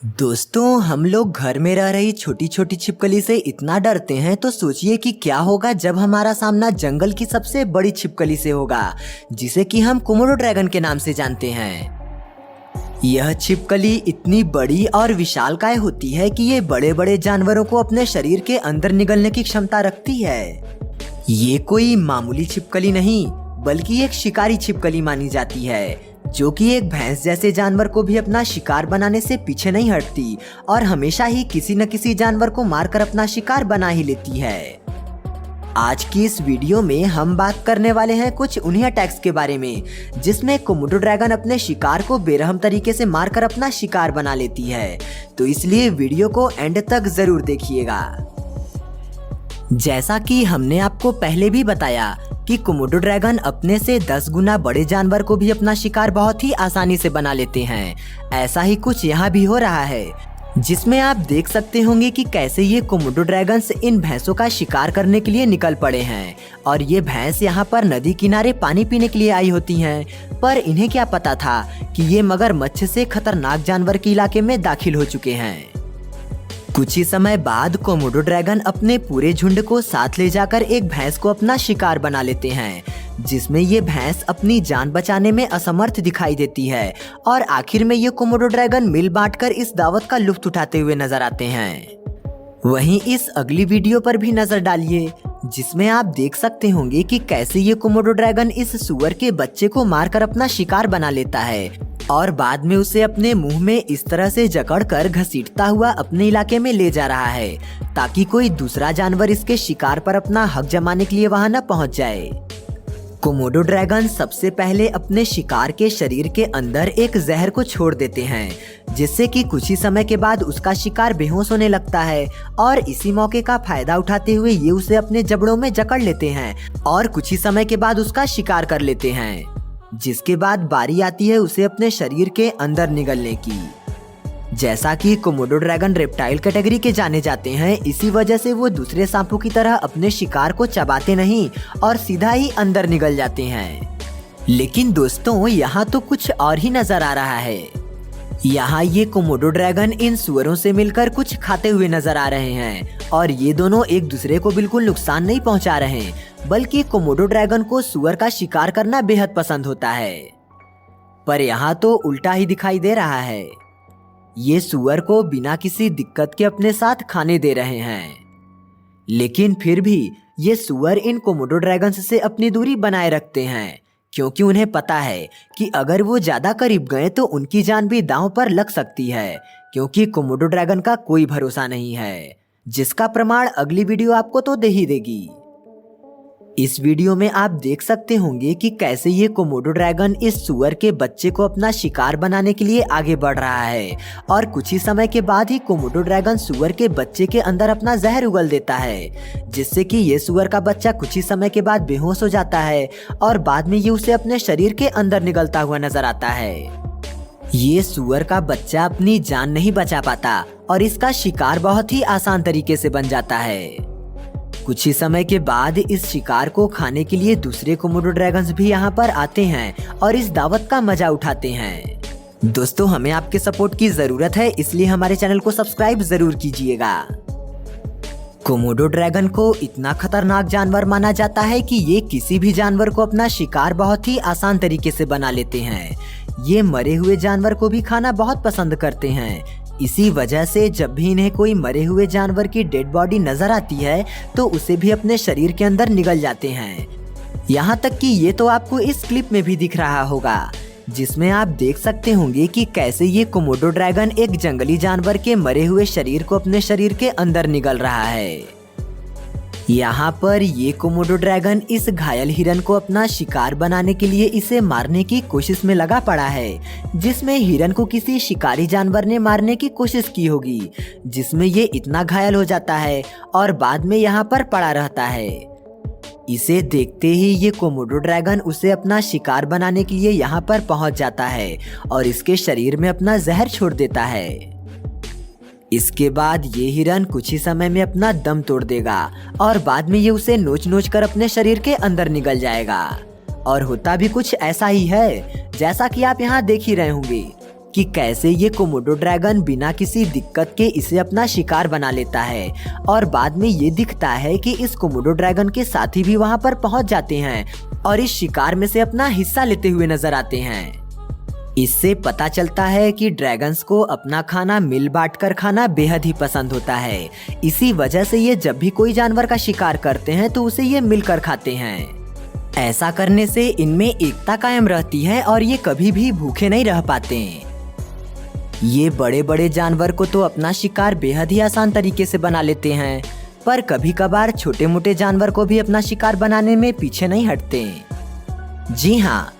दोस्तों, हम लोग घर में रह रही छोटी छोटी छिपकली से इतना डरते हैं, तो सोचिए कि क्या होगा जब हमारा सामना जंगल की सबसे बड़ी छिपकली से होगा, जिसे कि हम कोमोडो ड्रैगन के नाम से जानते हैं। यह छिपकली इतनी बड़ी और विशालकाय होती है कि ये बड़े बड़े जानवरों को अपने शरीर के अंदर निगलने की क्षमता रखती है। ये कोई मामूली छिपकली नहीं, बल्कि एक शिकारी छिपकली मानी जाती है, जो कि एक भैंस जैसे जानवर को भी अपना शिकार बनाने से पीछे नहीं हटती और हमेशा ही किसी न किसी जानवर को मारकर अपना शिकार बना ही लेती है। आज की इस वीडियो में हम बात करने वाले हैं कुछ उन्हीं अटैक्स के बारे में, जिसमें कोमोडो ड्रैगन अपने शिकार को बेरहम तरीके से मारकर अपना शिकार बना लेती है। तो इसलिए वीडियो को एंड तक जरूर देखिएगा। जैसा कि हमने आपको पहले भी बताया कि कोमोडो ड्रैगन अपने से 10 गुना बड़े जानवर को भी अपना शिकार बहुत ही आसानी से बना लेते हैं। ऐसा ही कुछ यहाँ भी हो रहा है, जिसमें आप देख सकते होंगे कि कैसे ये कोमोडो ड्रैगन्स इन भैंसों का शिकार करने के लिए निकल पड़े हैं। और ये भैंस यहाँ पर नदी किनारे पानी पीने के लिए आई होती हैं, पर इन्हें क्या पता था कि ये मगरमच्छ से खतरनाक जानवर के इलाके में दाखिल हो चुके हैं। कुछ ही समय बाद कोमोडो ड्रैगन अपने पूरे झुंड को साथ ले जाकर एक भैंस को अपना शिकार बना लेते हैं, जिसमें ये भैंस अपनी जान बचाने में असमर्थ दिखाई देती है। और आखिर में ये कोमोडो ड्रैगन मिल बांटकर इस दावत का लुत्फ उठाते हुए नजर आते हैं। वहीं इस अगली वीडियो पर भी नजर डालिए, जिसमें आप देख सकते होंगे कि कैसे ये कोमोडो ड्रैगन इस सूअर के बच्चे को मारकर अपना शिकार बना लेता है और बाद में उसे अपने मुंह में इस तरह से जकड़कर घसीटता हुआ अपने इलाके में ले जा रहा है, ताकि कोई दूसरा जानवर इसके शिकार पर अपना हक जमाने के लिए वहां न पहुंच जाए। कोमोडो ड्रैगन सबसे पहले अपने शिकार के शरीर के अंदर एक जहर को छोड़ देते हैं, जिससे कि कुछ ही समय के बाद उसका शिकार बेहोश होने लगता है। और इसी मौके का फायदा उठाते हुए ये उसे अपने जबड़ों में जकड़ लेते हैं और कुछ ही समय के बाद उसका शिकार कर लेते हैं, जिसके बाद बारी आती है उसे अपने शरीर के अंदर निगलने की। जैसा कि कोमोडो ड्रैगन रेप्टाइल कैटेगरी के जाने जाते हैं, इसी वजह से वो दूसरे सांपों की तरह अपने शिकार को चबाते नहीं और सीधा ही अंदर निगल जाते हैं। लेकिन दोस्तों, यहाँ तो कुछ और ही नजर आ रहा है। यहाँ ये कोमोडो ड्रैगन इन सुअरों से मिलकर कुछ खाते हुए नजर आ रहे हैं, और ये दोनों एक दूसरे को बिल्कुल नुकसान नहीं पहुँचा रहे, बल्कि कोमोडो ड्रैगन को सुअर का शिकार करना बेहद पसंद होता है। पर यहाँ तो उल्टा ही दिखाई दे रहा है। ये सुअर को बिना किसी दिक्कत के अपने साथ खाने दे रहे हैं, लेकिन फिर भी ये सुअर इन कोमोडो ड्रैगन्स से अपनी दूरी बनाए रखते हैं, क्योंकि उन्हें पता है कि अगर वो ज्यादा करीब गए तो उनकी जान भी दांव पर लग सकती है, क्योंकि कोमोडो ड्रैगन का कोई भरोसा नहीं है, जिसका प्रमाण अगली वीडियो आपको तो दे ही देगी। इस वीडियो में आप देख सकते होंगे कि कैसे ये कोमोडो ड्रैगन इस सुअर के बच्चे को अपना शिकार बनाने के लिए आगे बढ़ रहा है, और कुछ ही समय के बाद ही कोमोडो ड्रैगन सुअर के बच्चे के अंदर अपना जहर उगल देता है, जिससे कि ये सुअर का बच्चा कुछ ही समय के बाद बेहोश हो जाता है और बाद में ये उसे अपने शरीर के अंदर निगलता हुआ नजर आता है। ये सुअर का बच्चा अपनी जान नहीं बचा पाता और इसका शिकार बहुत ही आसान तरीके से बन जाता है। कुछ ही समय के बाद इस शिकार को खाने के लिए दूसरे कोमोडो ड्रैगन्स भी यहाँ पर आते हैं और इस दावत का मजा उठाते हैं। दोस्तों, हमें आपके सपोर्ट की जरूरत है, इसलिए हमारे चैनल को सब्सक्राइब जरूर कीजिएगा। कोमोडो ड्रैगन को इतना खतरनाक जानवर माना जाता है कि ये किसी भी जानवर को अपना शिकार बहुत ही आसान तरीके से बना लेते हैं। ये मरे हुए जानवर को भी खाना बहुत पसंद करते हैं। इसी वजह से जब भी इन्हें कोई मरे हुए जानवर की डेड बॉडी नजर आती है, तो उसे भी अपने शरीर के अंदर निगल जाते हैं। यहाँ तक कि ये तो आपको इस क्लिप में भी दिख रहा होगा, जिसमें आप देख सकते होंगे कि कैसे ये कोमोडो ड्रैगन एक जंगली जानवर के मरे हुए शरीर को अपने शरीर के अंदर निगल रहा है। यहाँ पर ये कोमोडो ड्रैगन इस घायल हिरन को अपना शिकार बनाने के लिए इसे मारने की कोशिश में लगा पड़ा है, जिसमें हिरन को किसी शिकारी जानवर ने मारने की कोशिश की होगी, जिसमें ये इतना घायल हो जाता है और बाद में यहाँ पर पड़ा रहता है। इसे देखते ही ये कोमोडो ड्रैगन उसे अपना शिकार बनाने के लिए यहाँ पर पहुँच जाता है और इसके शरीर में अपना जहर छोड़ देता है। इसके बाद ये हिरन कुछ ही समय में अपना दम तोड़ देगा और बाद में ये उसे नोच नोच कर अपने शरीर के अंदर निगल जाएगा। और होता भी कुछ ऐसा ही है, जैसा कि आप यहाँ देख ही रहे होंगे कि कैसे ये कोमोडो ड्रैगन बिना किसी दिक्कत के इसे अपना शिकार बना लेता है और बाद में ये दिखता है कि इस कोमोडो ड्रैगन के साथी भी वहाँ पर पहुँच जाते हैं और इस शिकार में से अपना हिस्सा लेते हुए नजर आते हैं। इससे पता चलता है कि ड्रैगन्स को अपना खाना मिल बांट कर खाना बेहद ही पसंद होता है। इसी वजह से ये जब भी कोई जानवर का शिकार करते हैं तो उसे ये मिलकर खाते हैं। ऐसा करने से इनमें एकता कायम रहती है और ये कभी भी भूखे नहीं रह पाते। ये बड़े बड़े जानवर को तो अपना शिकार बेहद ही आसान तरीके से बना लेते हैं, पर कभी कभार छोटे मोटे जानवर को भी अपना शिकार बनाने में पीछे नहीं हटते। जी हाँ,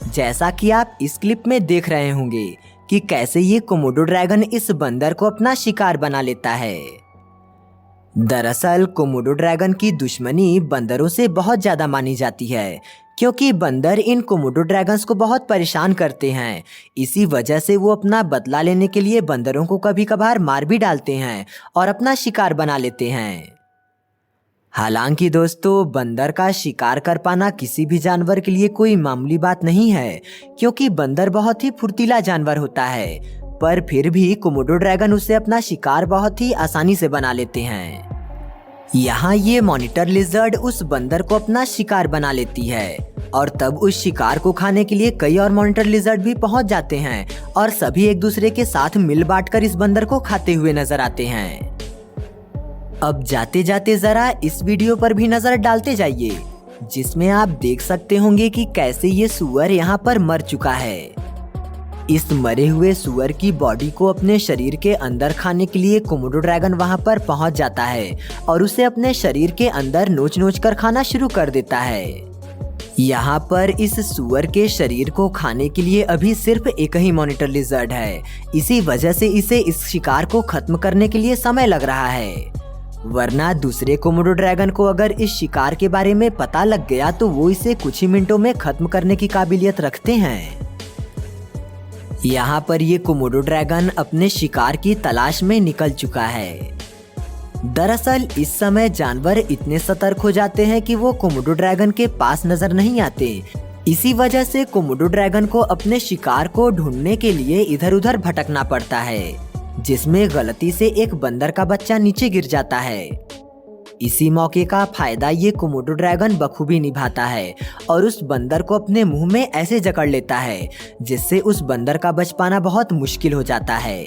जैसा कि आप इस क्लिप में देख रहे होंगे कि कैसे ये कोमोडो ड्रैगन इस बंदर को अपना शिकार बना लेता है। दरअसल कोमोडो ड्रैगन की दुश्मनी बंदरों से बहुत ज्यादा मानी जाती है, क्योंकि बंदर इन कोमोडो ड्रैगन्स को बहुत परेशान करते हैं। इसी वजह से वो अपना बदला लेने के लिए बंदरों को कभी कभार मार भी डालते हैं और अपना शिकार बना लेते हैं। हालांकि दोस्तों, बंदर का शिकार कर पाना किसी भी जानवर के लिए कोई मामूली बात नहीं है, क्योंकि बंदर बहुत ही फुर्तीला जानवर होता है, पर फिर भी कोमोडो ड्रैगन उसे अपना शिकार बहुत ही आसानी से बना लेते हैं। यहाँ ये मॉनिटर लिजर्ड उस बंदर को अपना शिकार बना लेती है और तब उस शिकार को खाने के लिए कई और मॉनिटर लिजर्ड भी पहुँच जाते हैं और सभी एक दूसरे के साथ मिल बांट कर इस बंदर को खाते हुए नजर आते हैं। अब जाते जाते जरा इस वीडियो पर भी नजर डालते जाइए, जिसमें आप देख सकते होंगे कि कैसे ये सूअर यहाँ पर मर चुका है। इस मरे हुए सूअर की बॉडी को अपने शरीर के अंदर खाने के लिए कोमोडो ड्रैगन वहाँ पर पहुँच जाता है और उसे अपने शरीर के अंदर नोच नोच कर खाना शुरू कर देता है। यहाँ पर इस सूअर के शरीर को खाने के लिए अभी सिर्फ एक ही मॉनिटर लिजर्ड है। इसी वजह से इसे इस शिकार को खत्म करने के लिए समय लग रहा है, वरना दूसरे कोमोडो ड्रैगन को अगर इस शिकार के बारे में पता लग गया तो वो इसे कुछ ही मिनटों में खत्म करने की काबिलियत रखते हैं। यहाँ पर ये कोमोडो ड्रैगन अपने शिकार की तलाश में निकल चुका है। दरअसल इस समय जानवर इतने सतर्क हो जाते हैं कि वो कोमोडो ड्रैगन के पास नजर नहीं आते। इसी वजह से कोमोडो ड्रैगन को अपने शिकार को ढूंढने के लिए इधर उधर भटकना पड़ता है, जिसमें गलती से एक बंदर का बच्चा नीचे गिर जाता है। इसी मौके का फायदा ये कोमोडो ड्रैगन बखूबी निभाता है और उस बंदर को अपने मुंह में ऐसे जकड़ लेता है जिससे उस बंदर का बच पाना बहुत मुश्किल हो जाता है।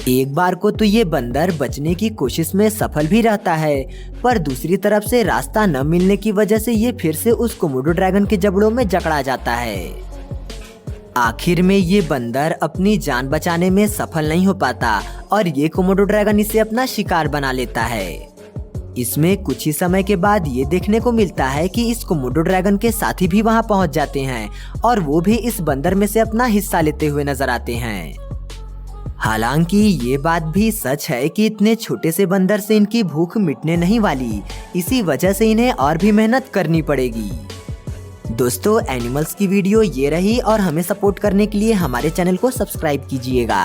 एक बार को तो ये बंदर बचने की कोशिश में सफल भी रहता है, पर दूसरी तरफ से रास्ता न मिलने की वजह से ये फिर से उस कोमोडो ड्रैगन के जबड़ों में जकड़ा जाता है। आखिर में ये बंदर अपनी जान बचाने में सफल नहीं हो पाता और ये कोमोडो ड्रैगन इसे अपना शिकार बना लेता है। इसमें कुछ ही समय के बाद ये देखने को मिलता है कि इस कोमोडो ड्रैगन के साथी भी वहां पहुंच जाते हैं और वो भी इस बंदर में से अपना हिस्सा लेते हुए नजर आते हैं। हालांकि ये बात भी सच है कि इतने छोटे से बंदर से इनकी भूख मिटने नहीं वाली, इसी वजह से इन्हें और भी मेहनत करनी पड़ेगी। दोस्तों, एनिमल्स की वीडियो ये रही और हमें सपोर्ट करने के लिए हमारे चैनल को सब्सक्राइब कीजिएगा।